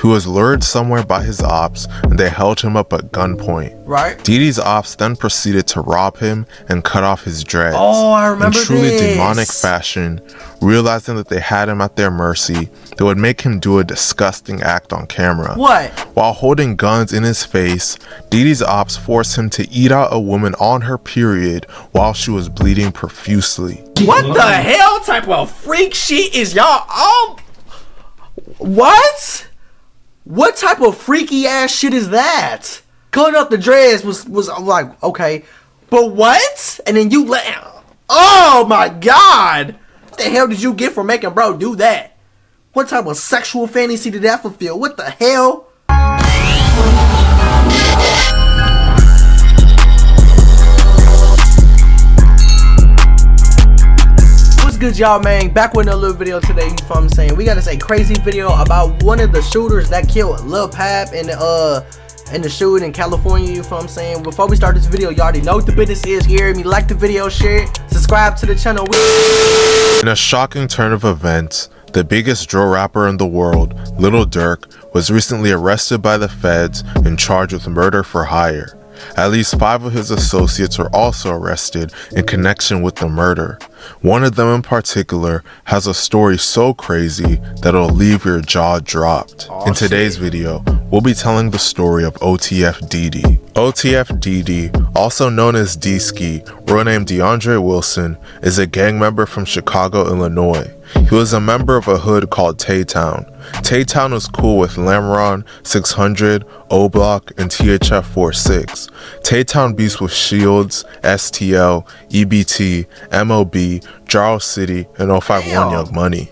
He was lured somewhere by his ops and they held him up at gunpoint. Right. Dede's ops then proceeded to rob him and cut off his dreads. Oh, I remember in truly this. demonic fashion, realizing that they had him at their mercy, they would make him do a disgusting act on camera. What? While holding guns in his face, Dede's ops forced him to eat out a woman on her period while she was bleeding profusely. What the hell type of freak shit is y'all all? What? What type of freaky ass shit is that? Cutting up the dreads was like, okay, but what? And then you let, oh my god! What the hell did you get from making bro do that? What type of sexual fantasy did that fulfill? What the hell? Good y'all, man, back with another little video today. You know what I'm saying? We got this crazy video about one of the shooters that killed Lil Pap in the shooting in California. You know what I'm saying? Before we start this video, you already know what the business is. You hear me? Like the video, share it, subscribe to the channel. In a shocking turn of events, the biggest drill rapper in the world, Lil Durk, was recently arrested by the feds and charged with murder for hire. At least 5 of his associates were also arrested in connection with the murder. One of them in particular has a story so crazy that it'll leave your jaw dropped. In today's video, we'll be telling the story of Otf Dede. Otf Dede, also known as D-Ski, real name DeAndre Wilson, is a gang member from Chicago, Illinois. He was a member of a hood called Tay-Town. Tay-Town was cool with Lamron, 600, O-Block, and THF-46. Tay-Town beefs with Shields, STL, EBT, MOB, Jarl City, and 051 Young Money.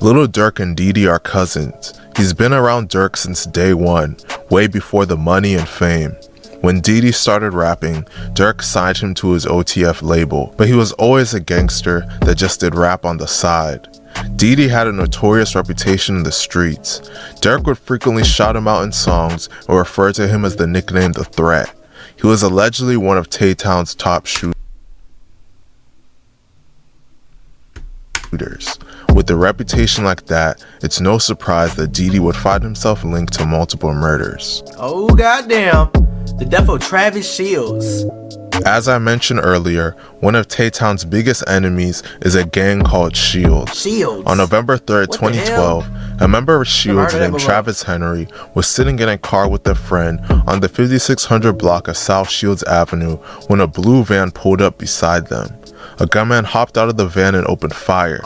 Lil Durk and Dede are cousins. He's been around Durk since day one, way before the money and fame. When Dede started rapping, Durk signed him to his OTF label, but he was always a gangster that just did rap on the side. Dede had a notorious reputation in the streets. Durk would frequently shout him out in songs and refer to him as the nickname The Threat. He was allegedly one of Tay-Town's top shooters. With a reputation like that, it's no surprise that Dede would find himself linked to multiple murders. Oh goddamn, the death of Travis Shields. As I mentioned earlier, one of Tay-Town's biggest enemies is a gang called Shields. On November 3rd, 2012, a member of Shields named Travis Henry was sitting in a car with a friend on the 5600 block of South Shields Avenue when a blue van pulled up beside them. A gunman hopped out of the van and opened fire,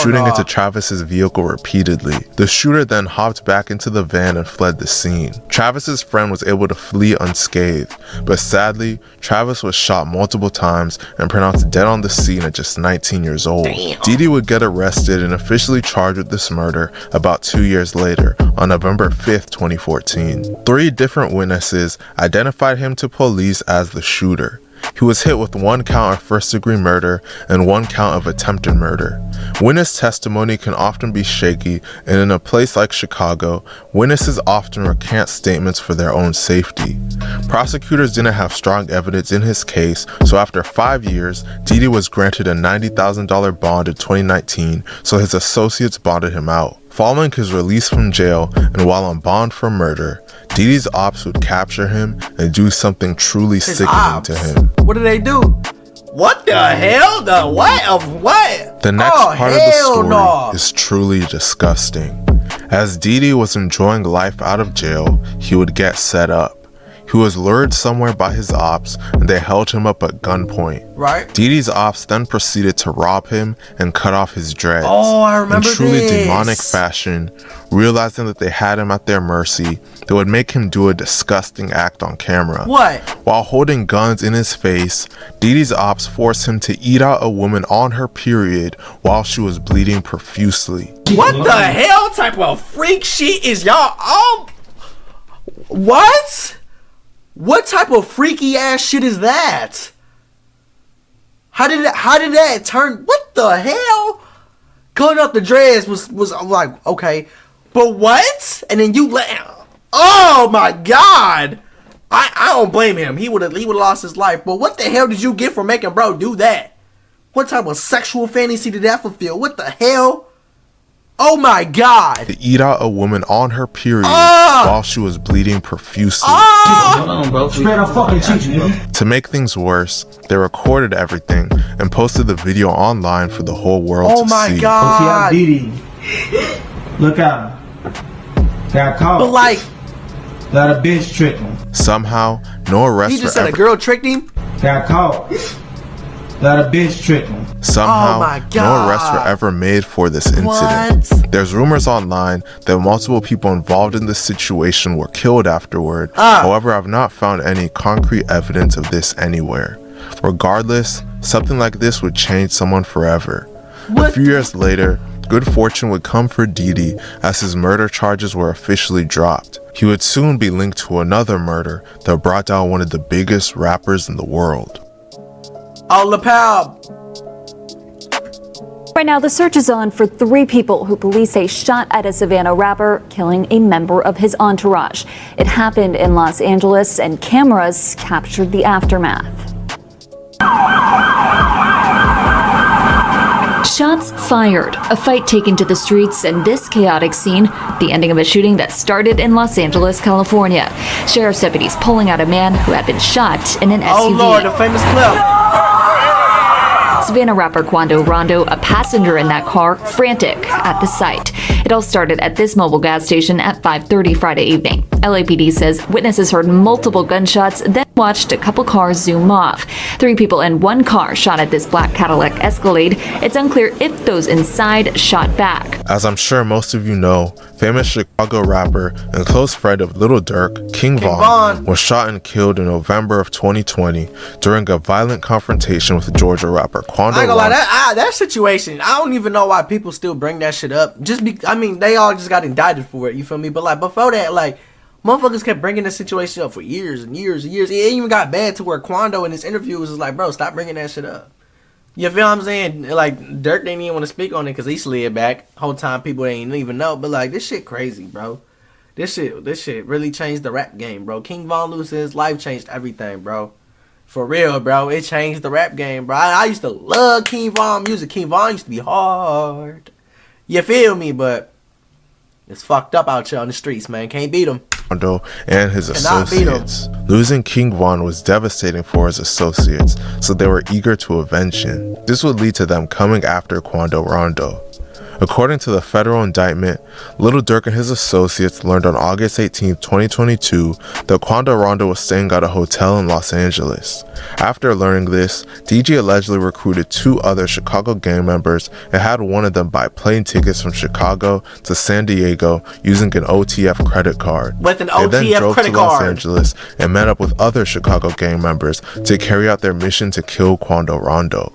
shooting into Travis's vehicle repeatedly. The shooter then hopped back into the van and fled the scene. Travis's friend was able to flee unscathed, but sadly, Travis was shot multiple times and pronounced dead on the scene at just 19 years old. Dede would get arrested and officially charged with this murder about 2 years later, on November 5th, 2014. 3 different witnesses identified him to police as the shooter. He was hit with 1 count of first-degree murder and 1 count of attempted murder. Witness testimony can often be shaky, and in a place like Chicago, witnesses often recant statements for their own safety. Prosecutors didn't have strong evidence in his case, so after 5 years, Dede was granted a $90,000 bond in 2019, so his associates bonded him out. Following his release from jail and while on bond for murder, Dede's ops would capture him and do something truly sickening to him. What do they do? What the hell? The what of what? The next part of the story is truly disgusting. As Dede was enjoying life out of jail, he would get set up. He was lured somewhere by his ops and they held him up at gunpoint. Right. Dede's ops then proceeded to rob him and cut off his dreads. Oh, I remember this. In truly demonic fashion, realizing that they had him at their mercy, they would make him do a disgusting act on camera. What? While holding guns in his face, Dede's ops forced him to eat out a woman on her period while she was bleeding profusely. What the hell type of freak shit is y'all all? What? What type of freaky ass shit is that? How did that turn? What the hell? Cutting up the dreads was like, okay, but what? And then you let, oh my god, I don't blame him. He would have lost his life. But what the hell did you get from making bro do that? What type of sexual fantasy did that fulfill? What the hell? Oh my God! To eat out a woman on her period while she was bleeding profusely. To make things worse, they recorded everything and posted the video online for the whole world to see. Oh my God! Otf Dede. Look out. Got caught. But like, Got a bitch tricked him. Somehow, no arrest he just said a girl tricked him? Got caught. Got a bitch tricked him. Somehow, Oh my no God. arrests were ever made for this incident. What? There's rumors online that multiple people involved in this situation were killed afterward. However, I've not found any concrete evidence of this anywhere. Regardless, something like this would change someone forever. What? A few years later, good fortune would come for Dede as his murder charges were officially dropped. He would soon be linked to another murder that brought down one of the biggest rappers in the world. Oh, LaPal. Right now, the search is on for 3 people who police say shot at a Savannah rapper, killing a member of his entourage. It happened in Los Angeles, and cameras captured the aftermath. Shots fired, a fight taken to the streets, and this chaotic scene, the ending of a shooting that started in Los Angeles, California. Sheriff's deputies pulling out a man who had been shot in an SUV. Oh Lord, the famous clip. Savannah rapper Quando Rondo, a passenger in that car, frantic at the sight. It all started at this mobile gas station at 5:30 Friday evening. LAPD says witnesses heard multiple gunshots, then watched a couple cars zoom off. 3 people in one car shot at this black Cadillac Escalade. It's unclear if those inside shot back. As I'm sure most of you know, famous Chicago rapper and close friend of Lil Durk, King Von, was shot and killed in November of 2020 during a violent confrontation with Georgia rapper Quando. I ain't gonna lie, that situation, I don't even know why people still bring that shit up. I mean, they all just got indicted for it, you feel me? But like, before that, like, motherfuckers kept bringing this situation up for years and years and years. It even got bad to where Quando in his interview was just like, bro, stop bringing that shit up. You feel what I'm saying? Like, Durk didn't even want to speak on it because he slid back. Whole time people ain't even know. But like, this shit crazy, bro. This shit really changed the rap game, bro. King Von losing his life changed everything, bro. For real, bro. It changed the rap game, bro. I used to love King Von music. King Von used to be hard. You feel me? But it's fucked up out here on the streets, man. Can't beat him. Quando and his associates. Losing King Von was devastating for his associates, so they were eager to avenge him. This would lead to them coming after Quando Rondo. According to the federal indictment, Lil Durk and his associates learned on August 18, 2022 that Quando Rondo was staying at a hotel in Los Angeles. After learning this, DJ allegedly recruited 2 other Chicago gang members and had one of them buy plane tickets from Chicago to San Diego using an OTF credit card. With an They then OTF drove credit to Los card. Angeles and met up with other Chicago gang members to carry out their mission to kill Quando Rondo.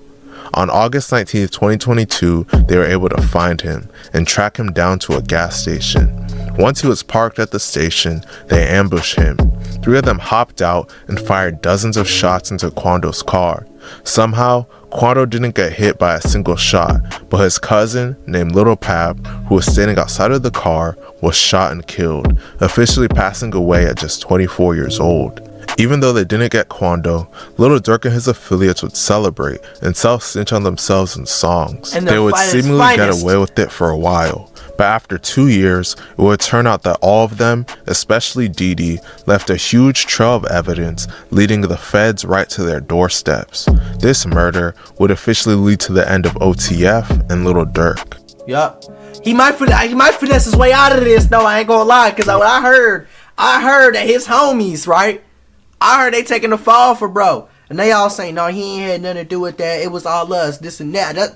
On August 19, 2022, they were able to find him and track him down to a gas station. Once he was parked at the station, they ambushed him. 3 of them hopped out and fired dozens of shots into Quando's car. Somehow, Quando didn't get hit by a single shot, but his cousin, named Lil Pab, who was standing outside of the car, was shot and killed, officially passing away at just 24 years old. Even though they didn't get Quando, Lil Durk and his affiliates would celebrate and self-snitch on themselves in songs. And they would seemingly get away with it for a while, but after 2 years, it would turn out that all of them, especially Dede, left a huge trail of evidence leading the feds right to their doorsteps. This murder would officially lead to the end of OTF and Lil Durk. Yup. He might finesse his way out of this though, I ain't gonna lie, because what I heard that his homies, right? I heard they taking the fall for bro. And they all saying, no, he ain't had nothing to do with that. It was all us, this and that.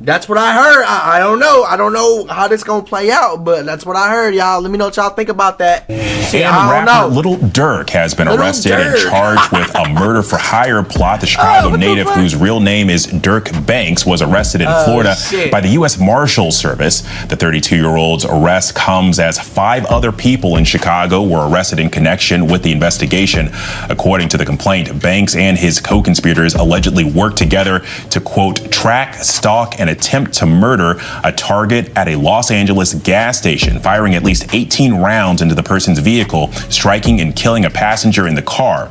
That's what I heard. I don't know. I don't know how this gonna play out, but that's what I heard, y'all. Let me know what y'all think about that. Shit, And rapper Lil Durk has been arrested and charged with a murder-for-hire plot. The Chicago native, whose real name is Dirk Banks, was arrested in Florida by the U.S. Marshals Service. The 32-year-old's arrest comes as 5 other people in Chicago were arrested in connection with the investigation. According to the complaint, Banks and his co-conspirators allegedly worked together to, quote, track, stalk, and attempt to murder a target at a Los Angeles gas station, firing at least 18 rounds into the person's vehicle, striking and killing a passenger in the car.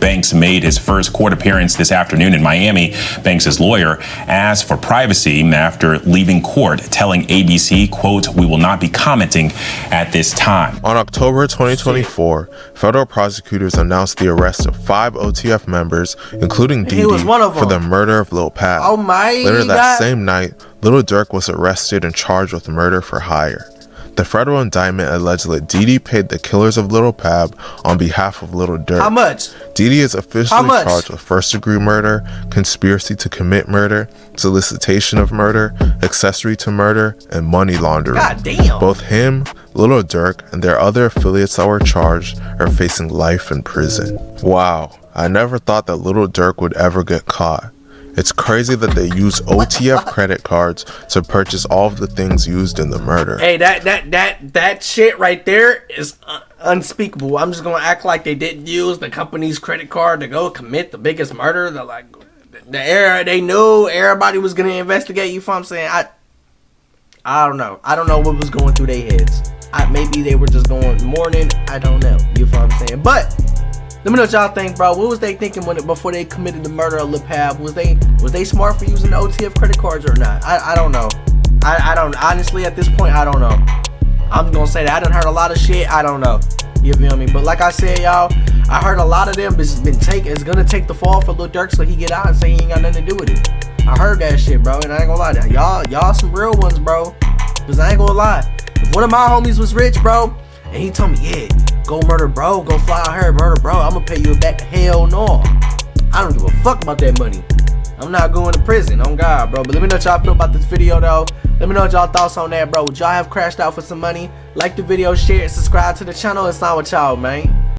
Banks made his first court appearance this afternoon in Miami. Banks' lawyer asked for privacy after leaving court, telling ABC, quote, "We will not be commenting at this time." On October 2024, federal prosecutors announced the arrest of 5 OTF members, including Dede, for the murder of Lil Pab. Oh my Later God. that same night, Lil Durk was arrested and charged with murder for hire. The federal indictment alleged that Dede paid the killers of Lil Pab on behalf of Lil Durk. How much? Dede is officially charged with first-degree murder, conspiracy to commit murder, solicitation of murder, accessory to murder, and money laundering. God damn. Both him, Lil Durk, and their other affiliates that were charged are facing life in prison. Wow, I never thought that Lil Durk would ever get caught. It's crazy that they use OTF credit cards to purchase all of the things used in the murder. Hey, that shit right there is unspeakable. I'm just gonna act like they didn't use the company's credit card to go commit the biggest murder. They're like, they knew everybody was gonna investigate. You feel what I'm saying? I don't know. I don't know what was going through their heads. Maybe they were just going mourning. I don't know. You feel what I'm saying? But let me know what y'all think, bro. What was they thinking before they committed the murder of Lil Pab? Was they smart for using the OTF credit cards or not? I don't know. I don't honestly at this point I don't know. I'm gonna say that I done heard a lot of shit. I don't know. You feel me? But like I said, y'all, I heard a lot of them is gonna take the fall for Lil Durk so he get out and say he ain't got nothing to do with it. I heard that shit, bro, and I ain't gonna lie to y'all some real ones, bro. Cause I ain't gonna lie. If one of my homies was rich, bro, and he told me, yeah, go murder bro, go fly out here, murder bro, I'm gonna pay you back. Hell no. I don't give a fuck about that money. I'm not going to prison, on God, bro. But let me know what y'all feel about this video, though. Let me know what y'all thoughts on that, bro. Would y'all have crashed out for some money? Like the video, share it, subscribe to the channel. It's on with y'all, man.